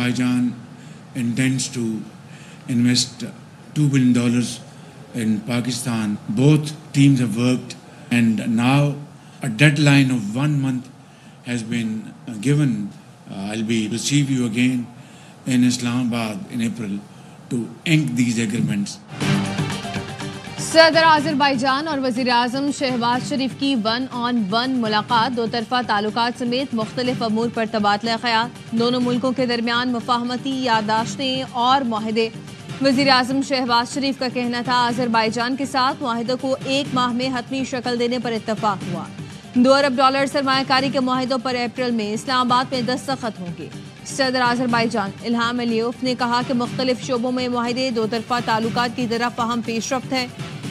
Azerbaijan intends to invest $2 billion in Pakistan. Both teams have worked, and now a deadline of 1 month has been given. I'll be receive you again in Islamabad in April to ink these agreements. सदर Azerbaijan और वज़ीर-ए-आज़म शहबाज शरीफ की 1-on-1 मुलाकात दो तरफा ताल्लुकात समेत मुख्तलिफ अमूर पर तबादला ख्याल, दोनों मुल्कों के दरमियान मुफाहमती यादाश्तें और मुआहदे। वज़ीर-ए-आज़म शहबाज शरीफ का कहना था आज़रबाईजान के साथ मुआहदों को 1 माह में हतमी शक्ल देने पर इत्तफाक हुआ। $2 अरब सरमायाकारी के मुआहदों पर अप्रैल में इस्लामाबाद में दस्तखत होंगे। सदर आज़रबाईजान इल्हाम अलीयफ ने कहा कि मुख्तलिफ शोबों में मुआहदे दो तरफा ताल्लुकात की तरफ अहम पेशरफ्त है।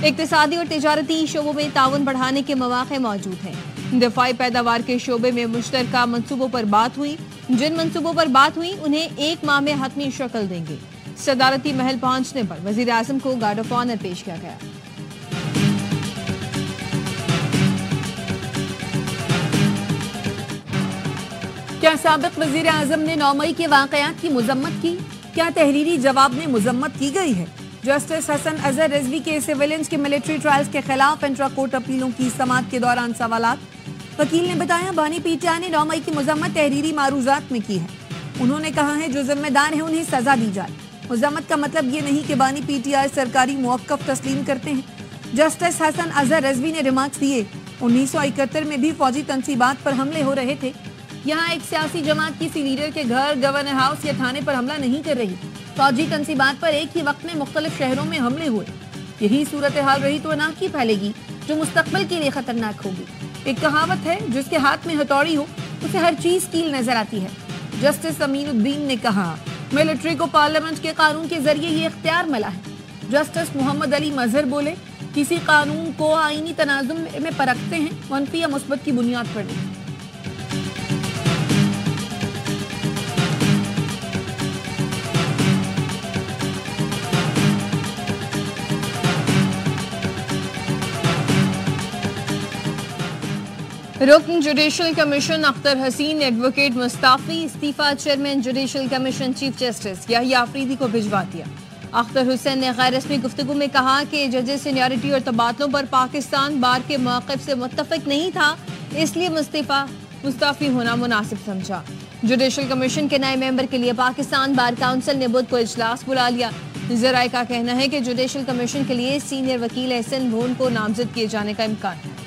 इक़्तिसादी और तिजारती शोबों में ताउन बढ़ाने के मौक़े मौजूद हैं। दफ़ाई पैदावार के शोबे में मुश्तरका मनसूबों पर बात हुई। जिन मनसूबों पर बात हुई उन्हें 1 माह में हतमी शक्ल देंगे। सदारती महल पहुंचने पर वज़ीर-ए-आज़म को गार्ड ऑफ ऑनर पेश किया गया। क्या साबिक़ वज़ीर-ए-आज़म ने 9 मई के वाक़यात की मज़म्मत की? क्या तहरीरी जवाब में मज़म्मत की गई है? जस्टिस हसन अजहर रिजवी के सिविलियंस के मिलिट्री ट्रायल्स के खिलाफ इंट्रा कोर्ट अपीलों की समाअत के दौरान सवालात। वकील ने बताया बानी पीटीआई ने 9 मई की मज़म्मत तहरीरी मारूजात में की है। उन्होंने कहा है जो जिम्मेदार है उन्हें सजा दी जाए। मज़म्मत का मतलब ये नहीं कि बानी पीटीआई सरकारी मुवक्कफ तस्लीम करते हैं। जस्टिस हसन अजहर रिजवी ने रिमार्क्स दिए 1971 में भी फौजी तनसीबात पर हमले हो रहे थे। यहाँ एक सियासी जमात किसी लीडर के घर, गवर्नर हाउस या थाने पर हमला नहीं कर रही। फौजी तनसीबात पर एक ही वक्त में मुख्तलिफ शहरों में हमले हुए। यही सूरत हाल रही तो अनाकी फैलेगी जो मुस्तकबिल के लिए खतरनाक होगी। एक कहावत है जिसके हाथ में हथौड़ी हो उसे हर चीज कील नजर आती है। जस्टिस अमीनुद्दीन ने कहा मिलिट्री को पार्लियामेंट के कानून के जरिए ये इख्तियार मिला है। जस्टिस मोहम्मद अली मजहर बोले किसी कानून को आईनी तनाजुम में परखते हैं, मनफी या मुस्बत की बुनियाद पर नहीं। रुकन जुडिशल कमीशन अख्तर हसीन एडवोकेट मुस्ताफी इस्तीफा chairman judicial commission chief justice Yahya Afridi को भिजवा दिया। अख्तर हुसैन ने गैर रस्मी गुफ्तगू में कहा कि जजेस सीनियरिटी और तबादलों पर पाकिस्तान बार के मौक़िफ़ से मुत्तफ़िक नहीं था, इसलिए मुस्ताफी होना मुनासिब समझा। जुडिशल कमीशन के नए मेंबर के लिए पाकिस्तान बार काउंसिल ने बुध को इजलास बुला लिया। ज़राए का कहना है कि जुडिशल कमीशन के लिए सीनियर वकील एहसन भून को नामजद किए जाने का इम्कान है।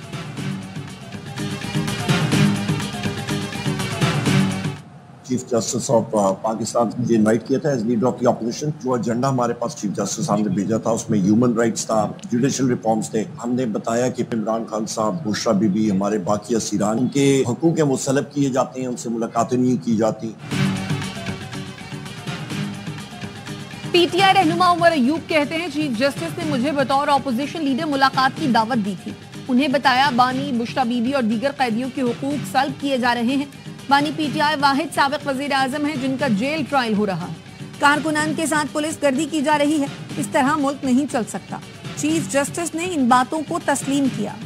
चीफ जस्टिस ऑफ पाकिस्तान मुझे इनवाइट किया था as leader of the opposition. जो एजेंडा हमारे पास चीफ जस्टिस साहब ने भेजा था उसमें ह्यूमन राइट्स था, जुडिशल रिफॉर्म्स थे। हमने बताया कि इमरान खान साहब, बुशरा बीबी, हमारे बाकी असीरान, उनके हकूक़ मुसलब किए जाते हैं, उनसे मुलाकातें नहीं की जाती। पीटीआई रहनुमा उमर अयूब कहते हैं चीफ जस्टिस ने मुझे बतौर ऑपोजिशन लीडर मुलाकात की दावत दी थी। उन्हें बताया बानी, बुशरा बीबी और दीगर कैदियों के हुकूक सल्ब किए जा रहे हैं। बानी पीटीआई वाहिद साबिक़ वज़ीर-ए-आज़म है जिनका जेल ट्रायल हो रहा है। कारकुनान के साथ पुलिस गर्दी की जा रही है। इस तरह मुल्क नहीं चल सकता। चीफ जस्टिस ने इन बातों को तस्लीम किया।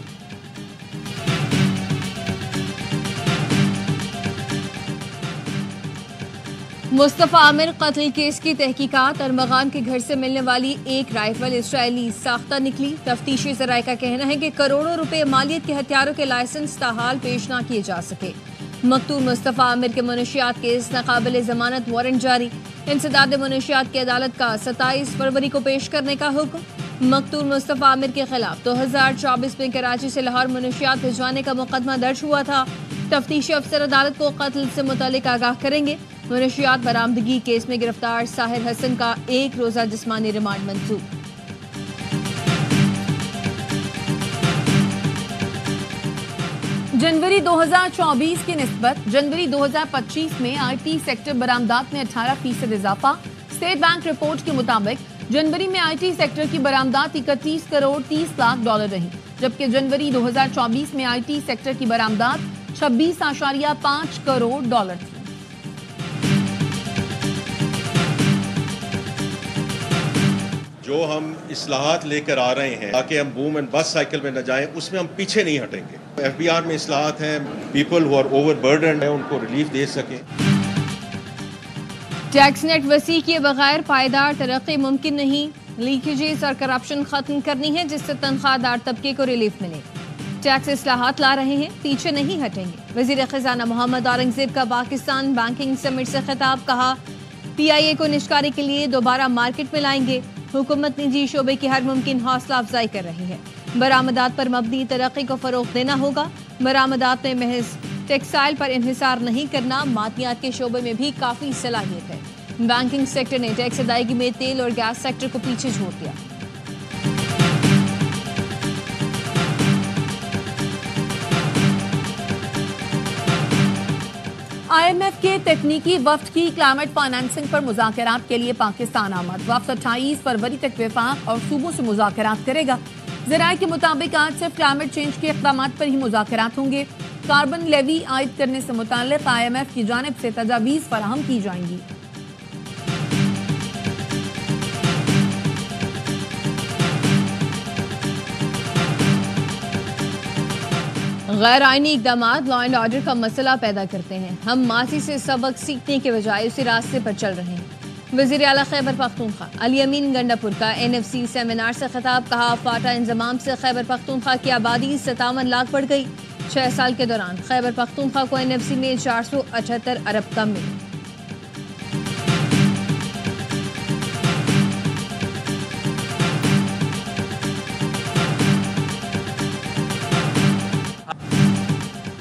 मुस्तफ़ा आमिर कत्ल केस की तहकीकात और मगान के घर से मिलने वाली एक राइफल इसराइली साख्ता निकली। तफ्तीशी ज़राए का कहना है कि करोड़ों रुपए मालियत के हथियारों के लाइसेंस ताहाल पेश न किए जा सके। मकतूल मुस्तफ़ा आमिर के मुनशियात केस नाकाबिल जमानत वारंट जारी। इंसदाद मुनशियात की अदालत का 27 फरवरी को पेश करने का हुक्म। मकतूल मुस्तफ़ा आमिर के खिलाफ 2024 में कराची से लाहौर मुनशियात भिजवाने का मुकदमा दर्ज हुआ था। तफ्तीशी अफसर अदालत को कत्ल से मुतालिक आगाह करेंगे। मुनशियात बरामदगी केस में गिरफ्तार साहिर हसन का 1 रोज़ा जिस्मानी रिमांड मंजूर। जनवरी 2024 की निस्बत जनवरी 2025 में आईटी सेक्टर बरामदात में 18% इजाफा। स्टेट बैंक रिपोर्ट के मुताबिक जनवरी में आईटी सेक्टर की बरामदात 31 करोड़ 30 लाख डॉलर रही, जबकि जनवरी 2024 में आईटी सेक्टर की बरामदात 26.5 करोड़ डॉलर थी। जो हम इस्लाहात लेकर आ रहे हैं ताकि हम बूम एंड बस्ट साइकिल में न जाएं, उसमें हम पीछे नहीं हटेंगे। एफबीआर में इस्लाहात हैं, पीपल हु आर ओवरबर्डन्ड है उनको रिलीफ दे सकें। टैक्स नेट वसी किए बगैर पायदार तरक्की मुमकिन नहीं, लीकेजेस और करप्शन खत्म करनी है जिससे तनख्वाहदार तबके को रिलीफ मिले। टैक्स इस्लाहात ला रहे हैं, पीछे नहीं हटेंगे। वजीर खजाना मोहम्मद औरंगजेब का पाकिस्तान बैंकिंग समिट से खिताब, कहा PIA को निष्कारी के लिए दोबारा मार्केट में लाएंगे। हुकूमत निजी शोबे की हर मुमकिन हौसला अफजाई कर रही है। बरामदात पर मबनी तरक्की को फरोग देना होगा। बरामदात में महज टेक्सटाइल पर इन्हिसार नहीं करना, मादनियात के शोबे में भी काफी सलाहियत है। बैंकिंग सेक्टर ने टैक्स अदायगी में तेल और गैस सेक्टर को पीछे छोड़ दिया। IMF के तकनीकी वफ्द की क्लाइमेट फाइनेंसिंग पर मुज़ाकरात के लिए पाकिस्तान आमद। वफ्द 28 फरवरी तक वफाक और सूबों से मुज़ाकरात करेगा। ज़राए के मुताबिक आज सिर्फ क्लाइमेट चेंज के इक़दामात पर ही मुज़ाकरात होंगे। कार्बन लेवी आयद करने से मुताल्लिक़ IMF की जानिब से तजावीज़ फराहम की जाएंगी। गैर आइनी इकदाम लॉ एंड ऑर्डर का मसला पैदा करते हैं। हम माजी से सबक सीखने के बजाय उसी रास्ते पर चल रहे हैं। वज़ीर आला खैबर पख्तूनख्वा अली अमीन गंडापुर का NFC सेमिनार से खिताब, कहा फाटा इंजमाम से खैबर पख्तूनख्वा की आबादी 57 लाख बढ़ गई। 6 साल के दौरान खैबर पख्तूनख्वा को NFC में 478 अरब कम मिले।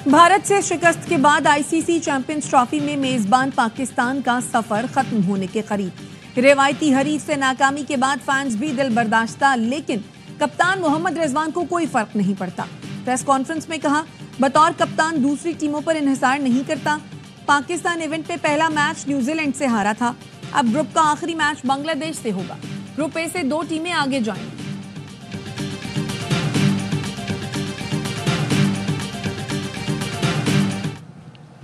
भारत से शिकस्त के बाद ICC चैंपियंस ट्रॉफी में मेजबान पाकिस्तान का सफर खत्म होने के करीब। रिवायती हरीफ से नाकामी के बाद फैंस भी दिल बर्दाश्ता, लेकिन कप्तान मोहम्मद रिजवान को कोई फर्क नहीं पड़ता। प्रेस कॉन्फ्रेंस में कहा, बतौर कप्तान दूसरी टीमों पर इन्हिसार नहीं करता। पाकिस्तान इवेंट में पहला मैच न्यूजीलैंड से हारा था। अब ग्रुप का आखिरी मैच बांग्लादेश से होगा। ग्रुप ए से 2 टीमें आगे जाएंगी।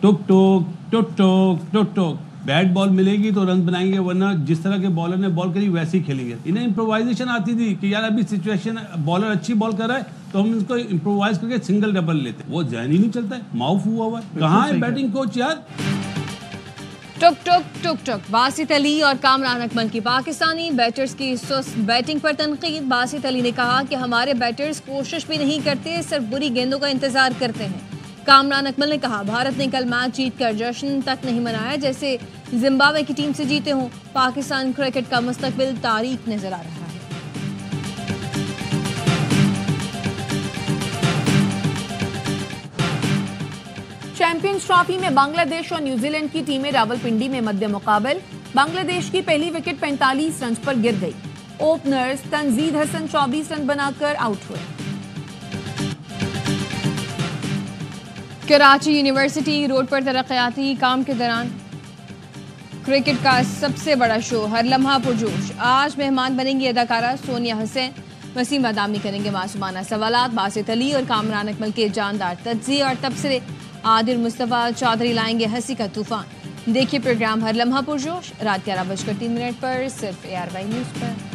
टुक टुक टुक टुक टुक टुक, बैट बॉल मिलेगी तो रन बनाएंगे, वरना जिस तरह के बॉलर ने बॉल करी वैसे ही खेलेंगे। इन्हें इम्प्रोवाइजेशन आती थी कि यार अभी सिचुएशन बॉलर अच्छी बॉल कर रहा है तो हम इसको इम्प्रोवाइज करके सिंगल डबल लेते। वो जहन ही नहीं चलता है, माउफ हुआ है। कहाँ है बैटिंग कोच यार? टुक टुक टुक टुक। बासित अली और कामरान अकमल की पाकिस्तानी बैटर्स की सुस्त बैटिंग पर तनकीद। बासित अली ने कहा कि हमारे बैटर्स कोशिश भी नहीं करते, सिर्फ बुरी गेंदों का इंतजार करते हैं। कामरान अकमल ने कहा, भारत ने कल मैच जीतकर जश्न तक नहीं मनाया जैसे जिम्बाब्वे की टीम से जीते हों। पाकिस्तान क्रिकेट का मुस्तकबिल तारीक नजर आ रहा है। चैंपियंस ट्रॉफी में बांग्लादेश और न्यूजीलैंड की टीमें रावलपिंडी में मध्य मुकाबल। बांग्लादेश की पहली विकेट 45 रन पर गिर गई। ओपनर्स तंजीद हसन 24 रन बनाकर आउट हुए। कराची यूनिवर्सिटी रोड पर तरक्याती काम के दौरान क्रिकेट का सबसे बड़ा शो हर लम्हा पुरजोश। आज मेहमान बनेंगी अदाकारा सोनिया हुसैन। वसीम अदामी करेंगे मासूमाना सवालात। बासित अली और कामरान अकमल के जानदार तज्ज़िये और तबसरे। आदिल मुस्तफ़ा चौधरी लाएंगे हंसी का तूफान। देखिए प्रोग्राम हर लम्हा पुरजोश रात 11:03 पर सिर्फ ARY न्यूज़ पर।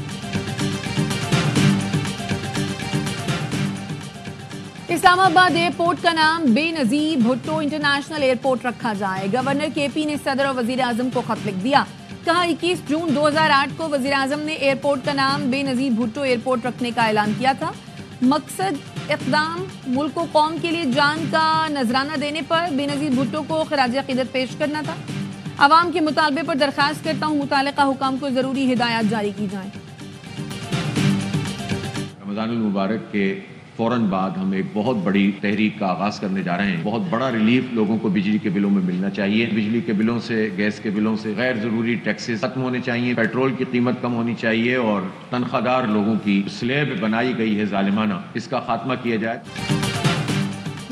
इस्लामाबाद एयरपोर्ट का नाम बेनजीर भुट्टो इंटरनेशनल एयरपोर्ट रखा जाए। गवर्नर KP ने सदर और वजीर आजम को खत लिख दिया। कहा, 21 जून 2008 को वजीर आजम ने एयरपोर्ट का नाम बेनजीर भुट्टो एयरपोर्ट रखने का ऐलान किया था। मकसद इक़दाम मुल्क व कौम के लिए जान का नजराना देने पर बेनजीर भुट्टो को खराज अक़ीदत पेश करना था। अवाम के मुतालबे पर दरख्वास्त करता हूँ मुतालिका हुकाम को जरूरी हिदायत जारी की जाए। रमज़ानुल मुबारक के फौरन बाद हम एक बहुत बड़ी तहरीक का आगाज़ करने जा रहे हैं। बहुत बड़ा रिलीफ लोगों को बिजली के बिलों में मिलना चाहिए। बिजली के बिलों से, गैस के बिलों से गैर ज़रूरी टैक्सेस खत्म होने चाहिए। पेट्रोल की कीमत कम होनी चाहिए और तनख्वाहदार लोगों की स्लैब बनाई गई है जालिमाना, इसका खात्मा किया जाए।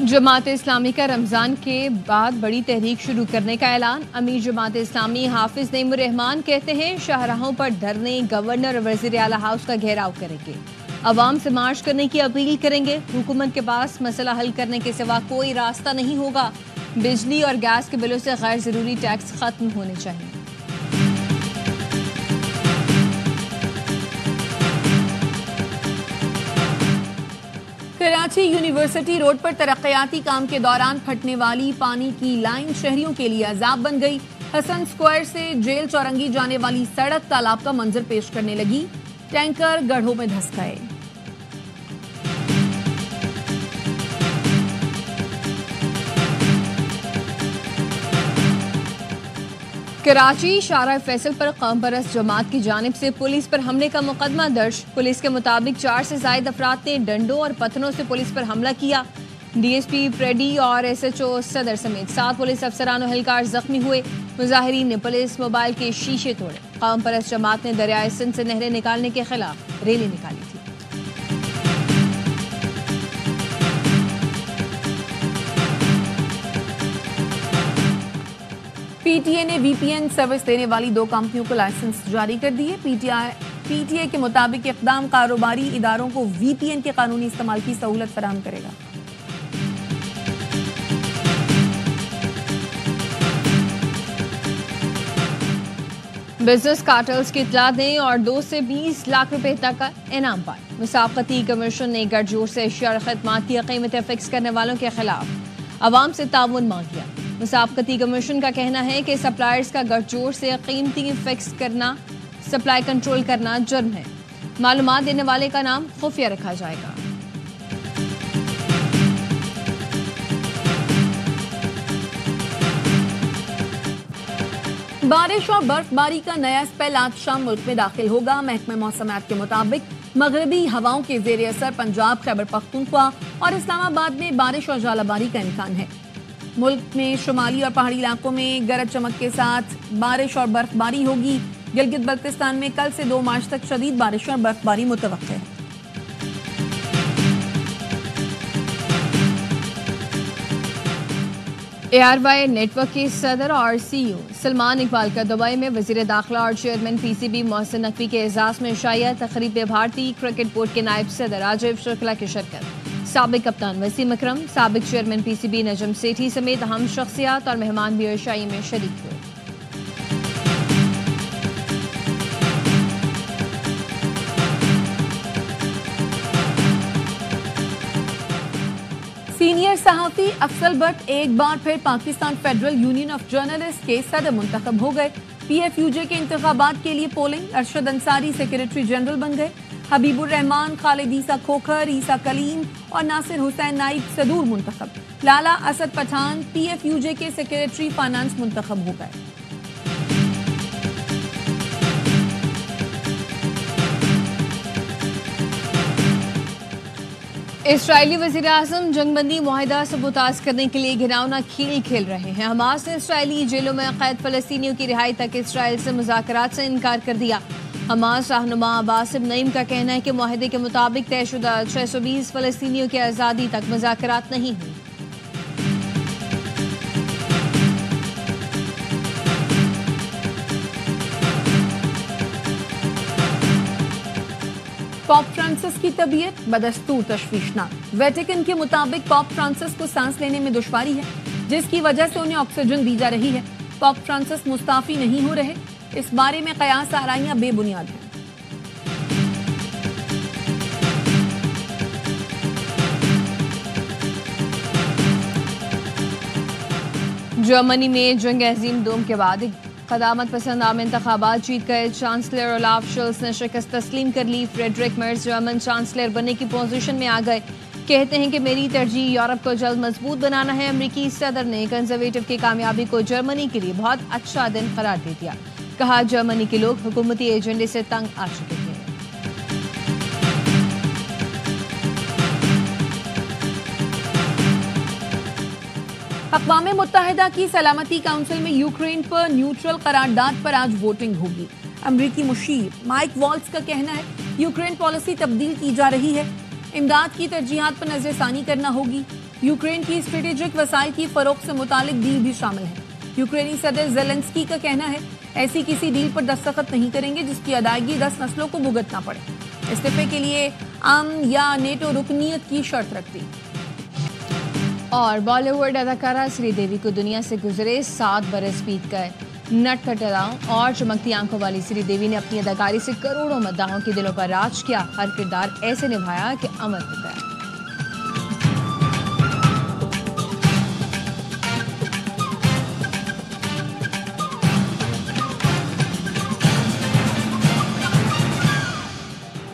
जमात इस्लामी का रमज़ान के बाद बड़ी तहरीक शुरू करने का ऐलान। अमीर जमात इस्लामी हाफिज नईमुर रहमान कहते हैं शाहराहों पर धरने, गवर्नर और वज़ीर आला हाउस का घेराव करेंगे। अवाम से मार्च करने की अपील करेंगे। हुकूमत के पास मसला हल करने के सिवा कोई रास्ता नहीं होगा। बिजली और गैस के बिलों से गैर जरूरी टैक्स खत्म होने चाहिए। कराची यूनिवर्सिटी रोड पर तरक्याती काम के दौरान फटने वाली पानी की लाइन शहरियों के लिए अजाब बन गई। हसन स्क्वायर से जेल चौरंगी जाने वाली सड़क तालाब का मंजर पेश करने लगी। टैंकर गढ़ों में धंस गए। कराची शारा फैसल पर कौम परस्त जमात की जानिब से पुलिस पर हमले का मुकदमा दर्ज। पुलिस के मुताबिक 4 से ज्यादा अफराद ने डंडों और पत्थरों से पुलिस पर हमला किया। डीएसपी प्रेडी और SHO सदर समेत 7 पुलिस अफसरान और एहलकार जख्मी हुए। मुजाहिरीन ने पुलिस मोबाइल के शीशे तोड़े। कौम परस्त जमात ने दरियाए सिंध से नहरें निकालने के खिलाफ रैली निकाली थी। पीटीए ने VPN सर्विस देने वाली 2 कंपनियों को लाइसेंस जारी कर दिए। पीटीए के मुताबिक इक़दाम कारोबारी इदारों को VPN के कानूनी इस्तेमाल की सहूलत फराहम करेगा। बिजनेस कार्टल्स की इत्तला दें और 2 से 20 लाख रुपए तक का इनाम पाए। मुसाफती कमीशन ने गठजोड़ से अशिया खदमात की कीमतें फिक्स करने वालों के खिलाफ अवाम से ताउन मांग लिया। मुसाफती कमीशन का कहना है कि सप्लायर्स का गठजोड़ से कीमतें फिक्स करना, सप्लाई कंट्रोल करना जुर्म है। मालूमात देने वाले का नाम खुफिया रखा जाएगा। बारिश और बर्फबारी का नया स्पेल आज शाम मुल्क में दाखिल होगा। महकमे मौसमियात के मुताबिक मगरबी हवाओं के जेर असर पंजाब, खैबर पख्तूनख्वा और इस्लामाबाद में बारिश और जालाबारी का इम्कान है। मुल्क में शुमाली और पहाड़ी इलाकों में गरज चमक के साथ बारिश और बर्फबारी होगी। गिलगित बल्तिस्तान में कल से 2 मार्च तक शदीद बारिश और बर्फबारी मुतवक्किल है। ARY नेटवर्क के सदर और CEO सलमान इकबाल का दुबई में वजीर दाखिला और चेयरमैन PCB मोहसिन नकवी के एजाज में शाया तकरीब भारतीय क्रिकेट बोर्ड के नायब सदर राजीव शुक्ला की शिरकत। साबिक कप्तान वसीम अकरम, साबिक चेयरमैन PCB नजम सेठी समेत अहम शख्सियात और मेहमान भी शाही में शरीक हुए। सीनियर सहाफी अफसल भट्ट एक बार फिर Pakistan federal union of journalist के सदर मुंतखब हो गए। PFUJ के इंतखाबात के लिए polling. Arshad Ansari secretary general बन गए। हबीबुर रहमान, खालिद ईसा खोखर, ईसा कलीम और नासिर हुसैन नाइब सदूर मुंतखब। लाला असद पठान PFUJ के सेक्रेटरी फाइनेंस मुंतखब हो गए। इसराइली वज़ीर आज़म जंगबंदी मुआहिदा से मुताज़ करने के लिए घिनौना खेल खेल रहे हैं। हमास ने इसराइली जेलों में कैद फलस्तीनियों की रिहाई तक इसराइल से मुज़ाकरात से इनकार कर दिया। हमास रहनुमा बासिम नईम का कहना है कि मुआहिदे के मुताबिक तयशुदा 620 फलस्तीनियों की आज़ादी तक मुज़ाकरात नहीं हुई। पॉप फ्रांसिस की तबीयत बदस्तूर तशवीशनाक। वेटिकन के मुताबिक पॉप फ्रांसिस को सांस लेने में दुश्वारी है, जिसकी वजह से उन्हें ऑक्सीजन दी जा रही है। पॉप फ्रांसिस मुस्ताफी नहीं हो रहे। इस बारे में कयास आराइयां बेबुनियाद हैं। जर्मनी में जंग अजीम दोम के बाद क़दामत पसंद आम इंतखाबात जीत गए। चांसलर ओलाफ शोल्स ने शिकस्त तस्लीम कर ली। फ्रेडरिक मर्ज जर्मन चांसलर बनने की पोजीशन में आ गए। कहते हैं कि मेरी तरजीह यूरोप को जल्द मजबूत बनाना है। अमेरिकी सदर ने कंजर्वेटिव की कामयाबी को जर्मनी के लिए बहुत अच्छा दिन करार दे दिया। कहा जर्मनी के लोग हुकूमती एजेंडे से तंग आ चुके हैं। अक़वाम मुत्तहिदा की सलामती काउंसिल में यूक्रेन पर न्यूट्रल करारदाद पर आज वोटिंग होगी। अमरीकी मुशीर माइक वॉल्ट्स का कहना है यूक्रेन पॉलिसी तब्दील की जा रही है। इमदाद की तरजीहात पर नजरसानी करना होगी। यूक्रेन की स्ट्रेटेजिक वसाइल की फरोख्त से मुतालिक डील भी शामिल है। यूक्रेनी सदर ज़ेलेंस्की का कहना है ऐसी किसी डील पर दस्तखत नहीं करेंगे जिसकी अदायगी 10 नस्लों को भुगतना पड़े। इस्तीफे के लिए अमन या नेटो रुकनीयत की शर्त रखती। और बॉलीवुड अदाकारा श्रीदेवी को दुनिया से गुजरे 7 बरस बीत गए। नटखट अदाओं और चमकती आंखों वाली श्रीदेवी ने अपनी अदाकारी से करोड़ों मद्दाहों के दिलों पर राज किया। हर किरदार ऐसे निभाया कि अमर हो गया।